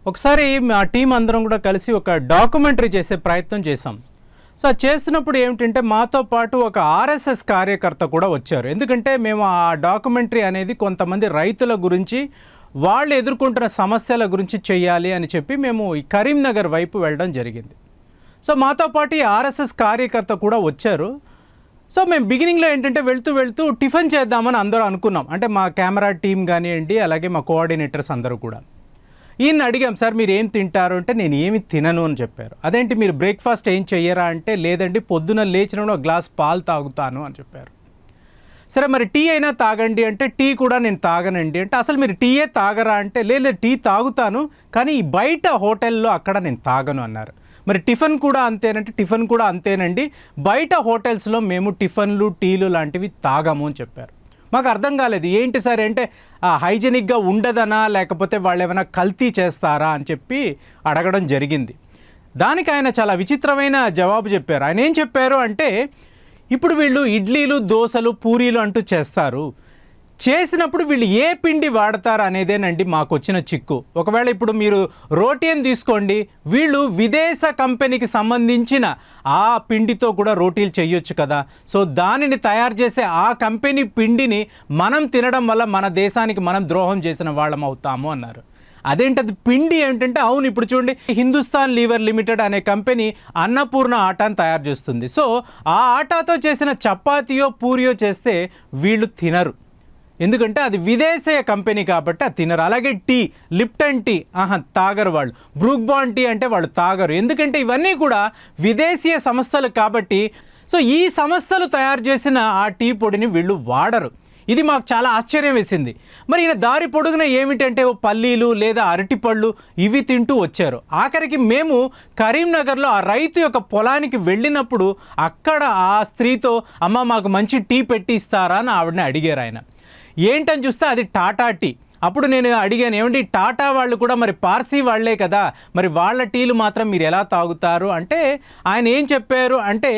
ఒకసారి మా టీం అందరం కూడా కలిసి ఒక డాక్యుమెంటరీ చేసే ప్రయత్నం చేశాం. సో చేస్తున్నప్పుడు ఏమిటంటే మాతో పాటు ఒక ఆర్ఎస్ఎస్ కార్యకర్త కూడా వచ్చారు. ఎందుకంటే మేము ఆ డాక్యుమెంటరీ అనేది కొంతమంది రైతుల గురించి, వాళ్ళు ఎదుర్కొంటున్న సమస్యల గురించి చేయాలి అని చెప్పి మేము ఈ కరీంనగర్ వైపు వెళ్ళడం జరిగింది. సో మాతో పాటు ఈ ఆర్ఎస్ఎస్ కార్యకర్త కూడా వచ్చారు. సో మేము బిగినింగ్లో ఏంటంటే వెళ్తూ టిఫిన్ చేద్దామని అందరూ అనుకున్నాం. అంటే మా కెమెరా టీం కానివ్వండి, అలాగే మా కోఆర్డినేటర్స్ అందరూ కూడా. ఈయన అడిగాం, సార్ మీరు ఏం తింటారు అంటే నేను ఏమి తినను అని చెప్పారు. అదేంటి మీరు బ్రేక్ఫాస్ట్ ఏం చెయ్యరా అంటే లేదండి పొద్దున లేచినప్పుడు ఒక గ్లాస్ పాలు తాగుతాను అని చెప్పారు. సరే మరి టీ అయినా తాగండి అంటే టీ కూడా నేను తాగనండి అంటే అసలు మీరు టీయే తాగరా అంటే లేదు టీ తాగుతాను కానీ బయట హోటల్లో అక్కడ నేను తాగను అన్నారు. మరి టిఫిన్ కూడా అంతేనంటే టిఫిన్ కూడా అంతేనండి, బయట హోటల్స్లో మేము టిఫిన్లు టీలు లాంటివి తాగము అని చెప్పారు. మాకు అర్థం కాలేదు ఏంటి సార్ అంటే హైజెనిక్గా ఉండదనా లేకపోతే వాళ్ళు ఏమైనా కల్తీ చేస్తారా అని చెప్పి అడగడం జరిగింది. దానికి ఆయన చాలా విచిత్రమైన జవాబు చెప్పారు. ఆయన ఏం చెప్పారు అంటే ఇప్పుడు వీళ్ళు ఇడ్లీలు దోశలు పూరీలు అంటూ చేస్తారు, చేసినప్పుడు వీళ్ళు ఏ పిండి వాడతారు అనేదేనండి మాకు వచ్చిన చిక్కు. ఒకవేళ ఇప్పుడు మీరు రోటీని తీసుకోండి, వీళ్ళు విదేశ కంపెనీకి సంబంధించిన ఆ పిండితో కూడా రోటీలు చేయొచ్చు కదా. సో దానిని తయారు చేసే ఆ కంపెనీ పిండిని మనం తినడం వల్ల మన దేశానికి మనం ద్రోహం చేసిన వాళ్ళం అవుతాము అన్నారు. అదేంటది పిండి ఏంటంటే అవును ఇప్పుడు చూడండి హిందుస్థాన్ లీవర్ లిమిటెడ్ అనే కంపెనీ అన్నపూర్ణ ఆటాను తయారు చేస్తుంది. సో ఆ ఆటాతో చేసిన చపాతీయో పూరియో చేస్తే వీళ్ళు తినరు, ఎందుకంటే అది విదేశీయ కంపెనీ కాబట్టి అది తినరు. అలాగే టీ, లిప్టన్ టీ తాగరు వాళ్ళు, బ్రూక్ బాండ్ టీ అంటే వాళ్ళు తాగరు, ఎందుకంటే ఇవన్నీ కూడా విదేశీయ సంస్థలు కాబట్టి. సో ఈ సంస్థలు తయారు చేసిన ఆ టీ పొడిని వీళ్ళు వాడరు. ఇది మాకు చాలా ఆశ్చర్యం వేసింది. మరి ఈయన దారి పొడుగున ఏమిటంటే పల్లీలు లేదా అరటిపళ్ళు ఇవి తింటూ వచ్చారు. ఆఖరికి మేము కరీంనగర్లో ఆ రైతు యొక్క పొలానికి వెళ్ళినప్పుడు అక్కడ ఆ స్త్రీతో అమ్మ మాకు మంచి టీ పెట్టి ఇస్తారా అని ఆవిడని అడిగారు. ఆయన ఏంటని చూస్తే అది టాటా టీ. అప్పుడు నేను అడిగాను, ఏమండి టాటా వాళ్ళు కూడా మరి పార్సీ వాళ్లే కదా, మరి వాళ్ళ టీలు మాత్రం మీరు ఎలా తాగుతారు అంటే ఆయన ఏం చెప్పారు అంటే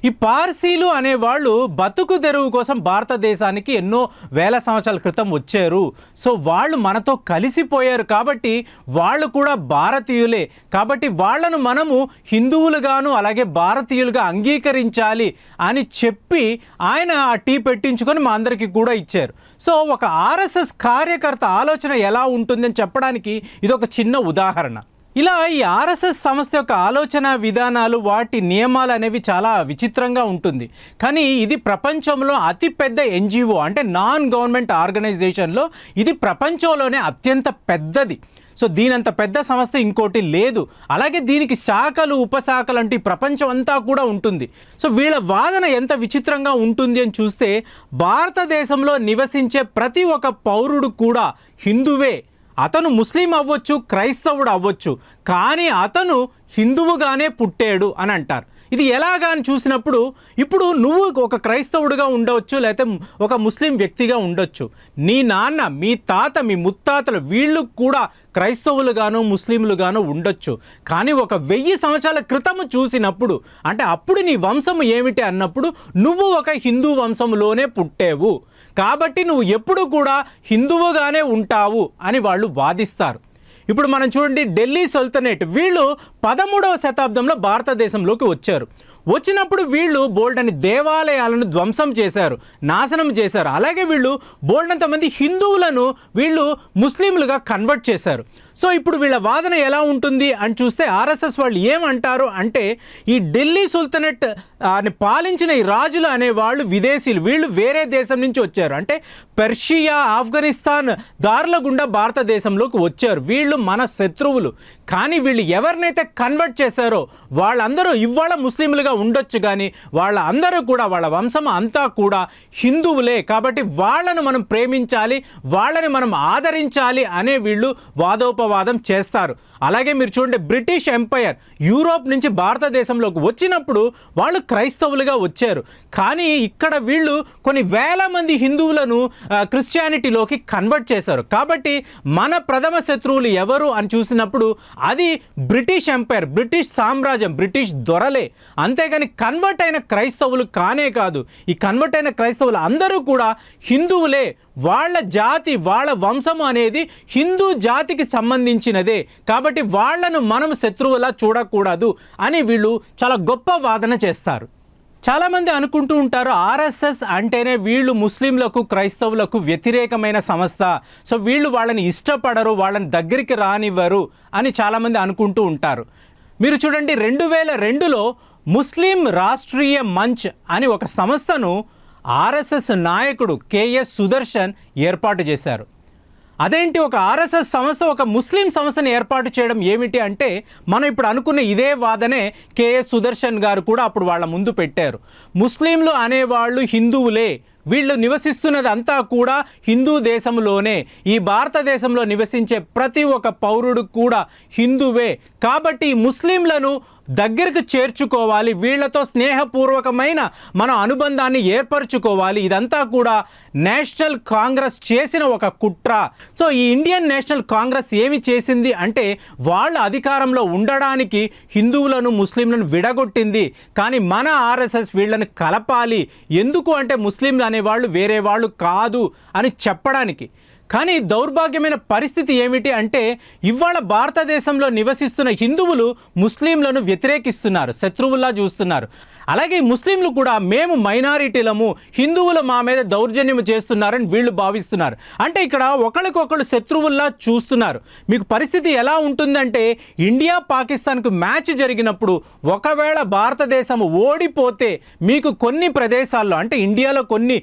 ఈ పార్సీలు అనేవాళ్ళు బతుకు తెరువు కోసం భారతదేశానికి ఎన్నో వేల సంవత్సరాల క్రితం వచ్చారు. సో వాళ్ళు మనతో కలిసిపోయారు కాబట్టి వాళ్ళు కూడా భారతీయులే, కాబట్టి వాళ్ళను మనము హిందువులుగాను అలాగే భారతీయులుగా అంగీకరించాలి అని చెప్పి ఆయన ఆ టీ పెట్టించుకొని మా అందరికీ కూడా ఇచ్చారు. సో ఒక ఆర్ఎస్ఎస్ కార్యకర్త ఆలోచన ఎలా ఉంటుందని చెప్పడానికి ఇది ఒక చిన్న ఉదాహరణ. ఇలా ఈ ఆర్ఎస్ఎస్ సంస్థ యొక్క ఆలోచన విధానాలు, వాటి నియమాలు అనేవి చాలా విచిత్రంగా ఉంటుంది. కానీ ఇది ప్రపంచంలో అతిపెద్ద ఎన్జిఓ అంటే నాన్ గవర్నమెంట్ ఆర్గనైజేషన్లో ఇది ప్రపంచంలోనే అత్యంత పెద్దది. సో దీనంత పెద్ద సంస్థ ఇంకోటి లేదు. అలాగే దీనికి శాఖలు ఉపశాఖలు అంటే ప్రపంచం అంతా కూడా ఉంటుంది. సో వీళ్ళ వాదన ఎంత విచిత్రంగా ఉంటుంది అని చూస్తే భారతదేశంలో నివసించే ప్రతి ఒక్క పౌరుడు కూడా హిందువే. అతను ముస్లిం అవ్వచ్చు, క్రైస్తవుడు అవ్వచ్చు, కానీ అతను హిందువుగానే పుట్టాడు అని అంటారు. ఇది ఎలాగా అని చూసినప్పుడు ఇప్పుడు నువ్వు ఒక క్రైస్తవుడిగా ఉండవచ్చు, లేకపోతే ఒక ముస్లిం వ్యక్తిగా ఉండొచ్చు, నీ నాన్న, మీ తాత, మీ ముత్తాతలు వీళ్ళు కూడా క్రైస్తవులుగాను ముస్లింలుగాను ఉండొచ్చు. కానీ ఒక 1000 సంవత్సరాల క్రితము చూసినప్పుడు అంటే అప్పుడు నీ వంశము ఏమిటి అన్నప్పుడు నువ్వు ఒక హిందూ వంశంలోనే పుట్టావు కాబట్టి నువ్వు ఎప్పుడు కూడా హిందువుగానే ఉంటావు అని వాళ్ళు వాదిస్తారు. ఇప్పుడు మనం చూడండి ఢిల్లీ సుల్తానేట్ వీళ్ళు 13వ శతాబ్దంలో భారతదేశంలోకి వచ్చారు. వచ్చినప్పుడు వీళ్ళు బోల్డని దేవాలయాలను ధ్వంసం చేశారు, నాశనం చేశారు. అలాగే వీళ్ళు బోల్డంతమంది హిందువులను వీళ్ళు ముస్లింలుగా కన్వర్ట్ చేశారు. సో ఇప్పుడు వీళ్ళ వాదన ఎలా ఉంటుంది అని చూస్తే ఆర్ఎస్ఎస్ వాళ్ళు ఏమంటారు అంటే ఈ ఢిల్లీ సుల్తానేట్ అని పాలించిన ఈ రాజులు అనేవాళ్ళు విదేశీయులు, వీళ్ళు వేరే దేశం నుంచి వచ్చారు. అంటే పర్షియా, ఆఫ్ఘనిస్తాన్ దారుల గుండా భారతదేశంలోకి వచ్చారు. వీళ్ళు మన శత్రువులు. కానీ వీళ్ళు ఎవరినైతే కన్వర్ట్ చేశారో వాళ్ళందరూ ఇవాళ ముస్లింలుగా ఉండొచ్చు, కానీ వాళ్ళందరూ కూడా వాళ్ళ వంశం అంతా కూడా హిందువులే. కాబట్టి వాళ్ళను మనం ప్రేమించాలి, వాళ్ళని మనం ఆదరించాలి అనే వీళ్ళు వాదోపవాదం చేస్తారు. అలాగే మీరు చూడండి బ్రిటిష్ ఎంపైర్ యూరోప్ నుంచి భారతదేశంలోకి వచ్చినప్పుడు వాళ్ళు క్రైస్తవులుగా వచ్చారు. కానీ ఇక్కడ వీళ్ళు కొన్ని వేల మంది హిందువులను క్రిస్టియానిటీలోకి కన్వర్ట్ చేశారు. కాబట్టి మన ప్రథమ శత్రువులు ఎవరు అని చూసినప్పుడు అది బ్రిటిష్ ఎంపైర్, బ్రిటిష్ సామ్రాజ్యం, బ్రిటిష్ దొరలే. అంతేగాని కన్వర్ట్ అయిన క్రైస్తవులు కానే కాదు. ఈ కన్వర్ట్ అయిన క్రైస్తవులు అందరూ కూడా హిందువులే. వాళ్ళ జాతి వాళ్ళ వంశము అనేది హిందూ జాతికి సంబంధించినదే, కాబట్టి వాళ్ళను మనం శత్రువులా చూడకూడదు అని వీళ్ళు చాలా గొప్ప వాదన చేస్తారు. చాలామంది అనుకుంటూ ఉంటారు ఆర్ఎస్ఎస్ అంటేనే వీళ్ళు ముస్లింలకు క్రైస్తవులకు వ్యతిరేకమైన సంస్థ, సో వీళ్ళు వాళ్ళని ఇష్టపడరు, వాళ్ళని దగ్గరికి రానివ్వరు అని చాలామంది అనుకుంటూ ఉంటారు. మీరు చూడండి 2002లో ముస్లిం రాష్ట్రీయ మంచ్ అని ఒక సంస్థను ఆర్ఎస్ఎస్ నాయకుడు కేఎస్ సుదర్శన్ ఏర్పాటు చేశారు. అదేంటి, ఒక ఆర్ఎస్ఎస్ సంస్థ ఒక ముస్లిం సంస్థను ఏర్పాటు చేయడం ఏమిటి అంటే, మనం ఇప్పుడు అనుకున్న ఇదే వాదనే కేఎస్ సుదర్శన్ గారు కూడా అప్పుడు వాళ్ళ ముందు పెట్టారు. ముస్లింలు అనేవాళ్ళు హిందువులే, వీళ్ళు నివసిస్తున్నది అంతా కూడా హిందూ దేశంలోనే, ఈ భారతదేశంలో నివసించే ప్రతి ఒక్క పౌరుడు కూడా హిందువే, కాబట్టి ఈ ముస్లింలను దగ్గరకు చేర్చుకోవాలి, వీళ్లతో స్నేహపూర్వకమైన మన అనుబంధాన్ని ఏర్పరచుకోవాలి. ఇదంతా కూడా నేషనల్ కాంగ్రెస్ చేసిన ఒక కుట్ర. సో ఈ ఇండియన్ నేషనల్ కాంగ్రెస్ ఏమి చేసింది అంటే, వాళ్ళ అధికారంలో ఉండడానికి హిందువులను ముస్లింలను విడగొట్టింది. కానీ మన ఆర్ఎస్ఎస్ వీళ్ళని కలపాలి, ఎందుకు అంటే ముస్లింలు అనేవాళ్ళు వేరే వాళ్ళు కాదు అని చెప్పడానికి. కానీ దౌర్భాగ్యమైన పరిస్థితి ఏమిటి అంటే, ఇవాళ భారతదేశంలో నివసిస్తున్న హిందువులు ముస్లింలను వ్యతిరేకిస్తున్నారు, శత్రువుల్లా చూస్తున్నారు. అలాగే ముస్లింలు కూడా మేము మైనారిటీలము, హిందువులు మా మీద దౌర్జన్యం చేస్తున్నారని వీళ్ళు భావిస్తున్నారు. అంటే ఇక్కడ ఒకరికొకరు శత్రువుల్లా చూస్తున్నారు. మీకు పరిస్థితి ఎలా ఉంటుందంటే, ఇండియా పాకిస్తాన్కు మ్యాచ్ జరిగినప్పుడు ఒకవేళ భారతదేశం ఓడిపోతే మీకు కొన్ని ప్రదేశాల్లో, అంటే ఇండియాలో కొన్ని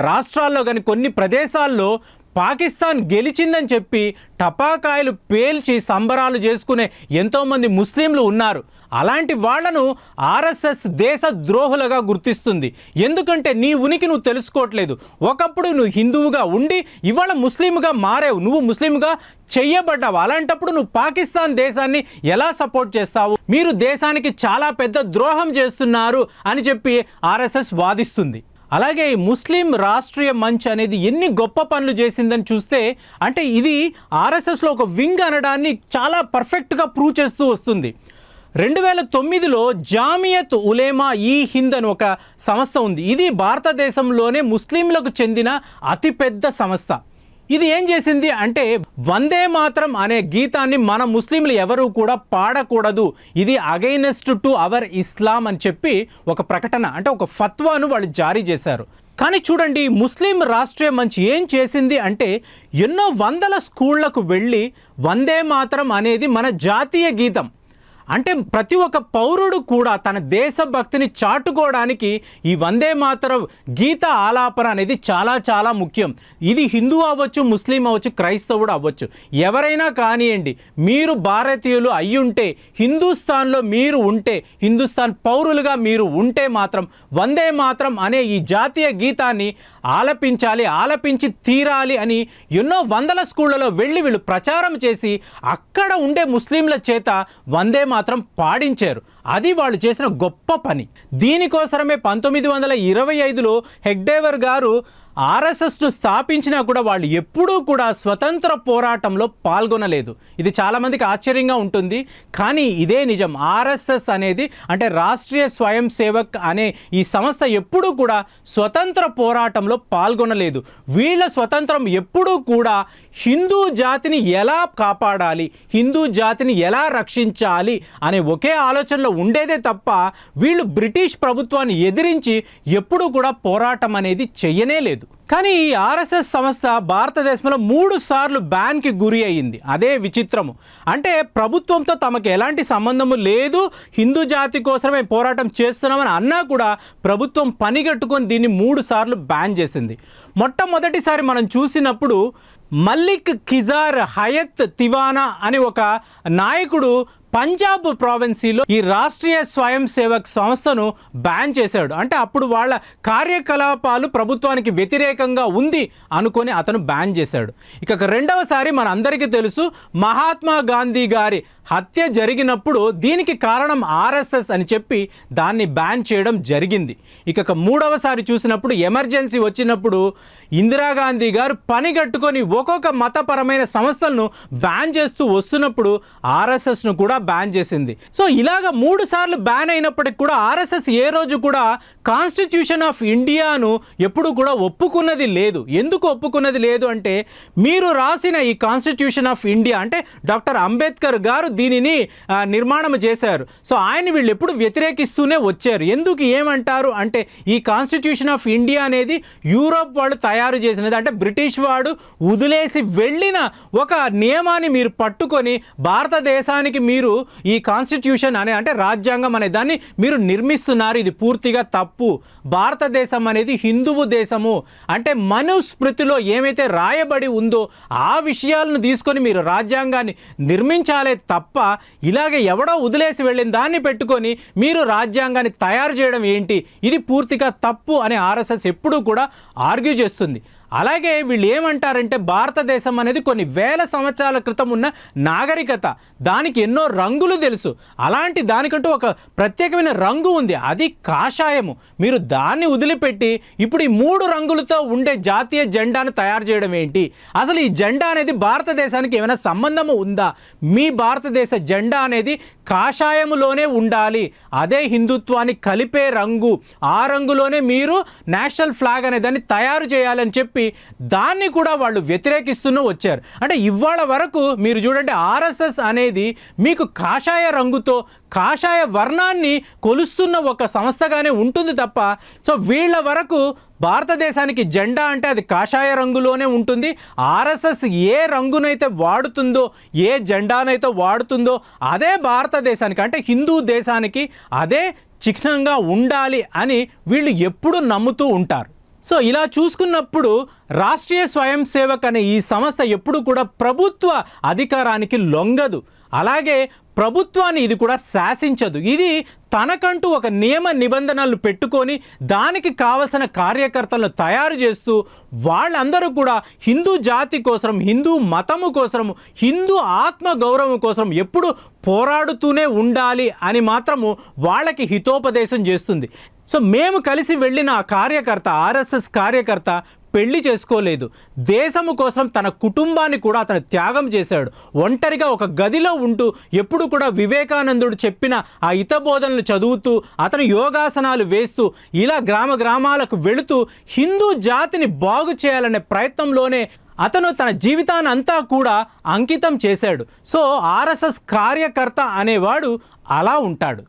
రాష్ట్రాల్లో కానీ కొన్ని ప్రదేశాల్లో పాకిస్తాన్ గెలిచిందని చెప్పి టపాకాయలు పేల్చి సంబరాలు చేసుకునే ఎంతోమంది ముస్లింలు ఉన్నారు. అలాంటి వాళ్లను ఆర్ఎస్ఎస్ దేశ ద్రోహులుగా గుర్తిస్తుంది. ఎందుకంటే నీ ఉనికి నువ్వు తెలుసుకోవట్లేదు. ఒకప్పుడు నువ్వు హిందువుగా ఉండి ఇవాళ ముస్లింగా మారావు, నువ్వు ముస్లింగా చెయ్యబడ్డావు. అలాంటప్పుడు నువ్వు పాకిస్తాన్ దేశాన్ని ఎలా సపోర్ట్ చేస్తావు? మీరు దేశానికి చాలా పెద్ద ద్రోహం చేస్తున్నారు అని చెప్పి ఆర్ఎస్ఎస్ వాదిస్తుంది. అలాగే ఈ ముస్లిం రాష్ట్రీయ మంచ్ అనేది ఎన్ని గొప్ప పనులు చేసిందని చూస్తే, అంటే ఇది ఆర్ఎస్ఎస్లో ఒక వింగ్ అనడాన్ని చాలా పర్ఫెక్ట్గా ప్రూవ్ చేస్తూ వస్తుంది. 2009లో జామియత్ ఉలేమా ఈ హింద్ అని ఒక సంస్థ ఉంది. ఇది భారతదేశంలోనే ముస్లింలకు చెందిన అతిపెద్ద సంస్థ. ఇది ఏం చేసింది అంటే, వందే మాత్రం అనే గీతాన్ని మన ముస్లింలు ఎవరు కూడా పాడకూడదు, ఇది అగైనెస్ట్ టు అవర్ ఇస్లాం అని చెప్పి ఒక ప్రకటన, అంటే ఒక ఫత్వాను వాళ్ళు జారీ చేశారు. కానీ చూడండి, ముస్లిం రాష్ట్రీయ మంచ్ ఏం చేసింది అంటే, ఎన్నో వందల స్కూళ్లకు వెళ్ళి వందే మాత్రం అనేది మన జాతీయ గీతం, అంటే ప్రతి ఒక్క పౌరుడు కూడా తన దేశభక్తిని చాటుకోవడానికి ఈ వందే మాతరం గీత ఆలాపన అనేది చాలా చాలా ముఖ్యం. ఇది హిందూ అవ్వచ్చు, ముస్లిం అవ్వచ్చు, క్రైస్తవుడు అవ్వచ్చు, ఎవరైనా కానివ్వండి, మీరు భారతీయులు అయ్యుంటే, హిందుస్థాన్లో మీరు ఉంటే, హిందుస్థాన్ పౌరులుగా మీరు ఉంటే మాత్రం వందే మాత్రం అనే ఈ జాతీయ గీతాన్ని ఆలపించాలి, ఆలపించి తీరాలి అని ఎన్నో వందల స్కూళ్ళలో వెళ్ళి వీళ్ళు ప్రచారం చేసి అక్కడ ఉండే ముస్లింల చేత వందే మాత్రం పాడించారు. అది వాళ్ళు చేసిన గొప్ప పని. దీనికోసమే 1925లో హెగ్డేవర్ గారు ఆర్ఎస్ఎస్ను స్థాపించినా కూడా వాళ్ళు ఎప్పుడూ కూడా స్వతంత్ర పోరాటంలో పాల్గొనలేదు. ఇది చాలామందికి ఆశ్చర్యంగా ఉంటుంది, కానీ ఇదే నిజం. ఆర్ఎస్ఎస్ అనేది, అంటే రాష్ట్రీయ స్వయం సేవక్ అనే ఈ సంస్థ ఎప్పుడూ కూడా స్వతంత్ర పోరాటంలో పాల్గొనలేదు. వీళ్ళ స్వతంత్రం ఎప్పుడూ కూడా హిందూ జాతిని ఎలా కాపాడాలి, హిందూ జాతిని ఎలా రక్షించాలి అనే ఒకే ఆలోచనలో ఉండేదే తప్ప వీళ్ళు బ్రిటిష్ ప్రభుత్వాన్ని ఎదిరించి ఎప్పుడూ కూడా పోరాటం అనేది చెయ్యనే లేదు. కానీ ఈ ఆర్ఎస్ఎస్ సంస్థ భారతదేశంలో 3 సార్లు బ్యాన్కి గురి అయ్యింది. అదే విచిత్రము. అంటే ప్రభుత్వంతో తమకు ఎలాంటి సంబంధము లేదు, హిందూ జాతి కోసమే పోరాటం చేస్తున్నామని అన్నా కూడా ప్రభుత్వం పనిగట్టుకొని దీన్ని 3 సార్లు బ్యాన్ చేసింది. మొట్టమొదటిసారి మనం చూసినప్పుడు మల్లిక్ ఖిజార్ హయత్ తివానా అని ఒక నాయకుడు పంజాబ్ ప్రావిన్సీలో ఈ రాష్ట్రీయ స్వయం సేవక్ సంస్థను బ్యాన్ చేశాడు. అంటే అప్పుడు వాళ్ళ కార్యకలాపాలు ప్రభుత్వానికి వ్యతిరేకంగా ఉంది అనుకొని అతను బ్యాన్ చేశాడు. ఇక రెండవసారి మన అందరికీ తెలుసు, మహాత్మా గాంధీ గారి హత్య జరిగినప్పుడు దీనికి కారణం ఆర్ఎస్ఎస్ అని చెప్పి దాన్ని బ్యాన్ చేయడం జరిగింది. ఇక మూడవసారి చూసినప్పుడు ఎమర్జెన్సీ వచ్చినప్పుడు ఇందిరాగాంధీ గారు పనిగట్టుకొని ఒక్కొక్క మతపరమైన సంస్థలను బ్యాన్ చేస్తూ వస్తున్నప్పుడు ఆర్ఎస్ఎస్ను కూడా బ్యాన్ చేసింది. సో ఇలాగ 3 సార్లు బ్యాన్ అయినప్పటికి కూడా ఆర్ఎస్ఎస్ ఏ రోజు కూడా కాన్స్టిట్యూషన్ ఆఫ్ ఇండియాను ఎప్పుడు కూడా ఒప్పుకున్నది లేదు. ఎందుకు ఒప్పుకున్నది లేదు అంటే, మీరు రాసిన ఈ కాన్స్టిట్యూషన్ ఆఫ్ ఇండియా అంటే డాక్టర్ అంబేద్కర్ గారు దీనిని నిర్మాణం చేశారు. సో ఆయన వీళ్ళు ఎప్పుడు వ్యతిరేకిస్తూనే వచ్చారు. ఎందుకు ఏమంటారు అంటే, ఈ కాన్స్టిట్యూషన్ ఆఫ్ ఇండియా అనేది యూరోప్ వాళ్ళు తయారు చేసినది, అంటే బ్రిటిష్ వాడు వదిలేసి వెళ్ళిన ఒక నియమాన్ని మీరు పట్టుకొని భారతదేశానికి మీరు ఈ కాన్స్టిట్యూషన్ అనే అంటే రాజ్యాంగం అనే దాన్ని మీరు నిర్మిస్తున్నారు. ఇది పూర్తిగా తప్పు. భారతదేశం అనేది హిందువు దేశము, అంటే మనుస్మృతిలో ఏమైతే రాయబడి ఉందో ఆ విషయాలను తీసుకొని మీరు రాజ్యాంగాన్ని నిర్మించాలే తప్ప ఇలాగే ఎవడో వదిలేసి వెళ్ళిన దాన్ని పెట్టుకొని మీరు రాజ్యాంగాన్ని తయారు చేయడం ఏంటి, ఇది పూర్తిగా తప్పు అని ఆర్ఎస్ఎస్ ఎప్పుడూ కూడా ఆర్గ్యూ చేస్తుంది. అలాగే వీళ్ళు ఏమంటారంటే, భారతదేశం అనేది కొన్ని వేల సంవత్సరాల క్రితం ఉన్న నాగరికత, దానికి ఎన్నో రంగులు తెలుసు. అలాంటి దానికంటూ ఒక ప్రత్యేకమైన రంగు ఉంది, అది కాషాయము. మీరు దాన్ని వదిలిపెట్టి ఇప్పుడు ఈ 3 రంగులతో ఉండే జాతీయ జెండాను తయారు చేయడం ఏంటి? అసలు ఈ జెండా అనేది భారతదేశానికి ఏమైనా సంబంధము ఉందా? మీ భారతదేశ జెండా అనేది కాషాయములోనే ఉండాలి, అదే హిందుత్వాన్ని కలిపే రంగు, ఆ రంగులోనే మీరు నేషనల్ ఫ్లాగ్ అనే దాన్ని తయారు చేయాలని చెప్పి దాన్ని కూడా వాళ్ళు వ్యతిరేకిస్తూనే వచ్చారు. అంటే ఇవాళ వరకు మీరు చూడండి, ఆర్ఎస్ఎస్ అనేది మీకు కాషాయ రంగుతో కాషాయ వర్ణాన్ని కొలుస్తున్న ఒక సంస్థగానే ఉంటుంది తప్ప, సో వీళ్ళ వరకు భారతదేశానికి జెండా అంటే అది కాషాయ రంగులోనే ఉంటుంది. ఆర్ఎస్ఎస్ ఏ రంగునైతే వాడుతుందో, ఏ జెండానైతే వాడుతుందో అదే భారతదేశానికి అంటే హిందూ దేశానికి అదే చిహ్నంగా ఉండాలి అని వీళ్ళు ఎప్పుడూ నమ్ముతూ ఉంటారు. సో ఇలా చూసుకున్నప్పుడు రాష్ట్రీయ స్వయం సేవక్ అనే ఈ సంస్థ ఎప్పుడు కూడా ప్రభుత్వ అధికారానికి లొంగదు, అలాగే ప్రభుత్వాన్ని ఇది కూడా శాసించదు. ఇది తనకంటూ ఒక నియమ నిబంధనలు పెట్టుకొని దానికి కావలసిన కార్యకర్తలను తయారు చేస్తూ వాళ్ళందరూ కూడా హిందూ జాతి కోసం, హిందూ మతము కోసం, హిందూ ఆత్మ గౌరవం కోసం ఎప్పుడు పోరాడుతూనే ఉండాలి అని మాత్రము వాళ్ళకి హితోపదేశం చేస్తుంది. సో మేము కలిసి వెళ్ళిన ఆ కార్యకర్త, ఆర్ఎస్ఎస్ కార్యకర్త పెళ్లి చేసుకోలేదు, దేశము కోసం తన కుటుంబాన్ని కూడా అతను త్యాగం చేశాడు. ఒంటరిగా ఒక గదిలో ఉంటూ ఎప్పుడు కూడా వివేకానందుడు చెప్పిన ఆ హితబోధనలు చదువుతూ అతను యోగాసనాలు వేస్తూ ఇలా గ్రామాలకు వెళుతూ హిందూ జాతిని బాగు చేయాలనే ప్రయత్నంలోనే అతను తన జీవితాన్ని అంతా కూడా అంకితం చేశాడు. సో ఆర్ఎస్ఎస్ కార్యకర్త అనేవాడు అలా ఉంటాడు.